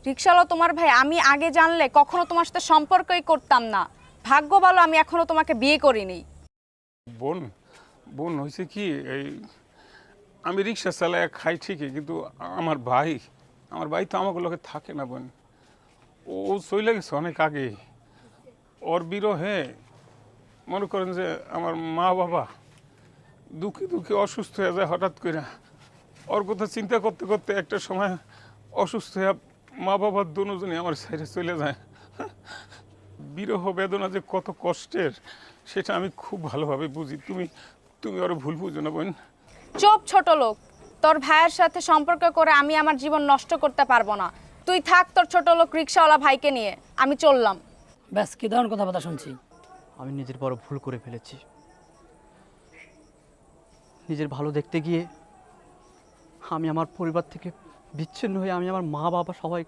রিকশাওয়ালা তোমার ভাই, আমি আগে জানলে কখনো তোমার সাথে সম্পর্কই করতাম না। ভাগ্য ভালো আমি এখনো তোমাকে বিয়ে করিনি। বোন বোন হয়েছে কি, এই আমি রিক্সা চালায় খাই ঠিকই, কিন্তু আমার ভাই তো আমাকে লোকে থাকে না বোন। ও চলে গেছে অনেক আগে। ওর বিরহে মনে করেন যে আমার মা বাবা দুঃখে দুঃখে অসুস্থ হয়ে যায় হঠাৎ করে। ওর কথা চিন্তা করতে করতে একটা সময় অসুস্থ হয়ে মা বাবার দুজনই আমার ছেড়ে চলে যায়। বিরহ বেদনা যে কত কষ্টের সেটা আমি খুব ভালোভাবে বুঝি। তুমি তুমি ওর ভুল বুঝো না বোন। চুপ ছোট লোক, তোর ভাইয়ের সাথে সম্পর্ক করে আমি আমার জীবন নষ্ট করতে পারবো না। তুই থাক তোর ছোট লোক রিকশাওয়ালা ভাইকে নিয়ে, আমি চললাম। ব্যাস কি ধরনের কথাবার্তা শুনছি। আমি নিজের বড় ভুল করে ফেলেছি। নিজের ভালো দেখতে গিয়ে আমি আমার পরিবার থেকে বিচ্ছিন্ন হয়ে আমি আমার মা বাবা সবাইকে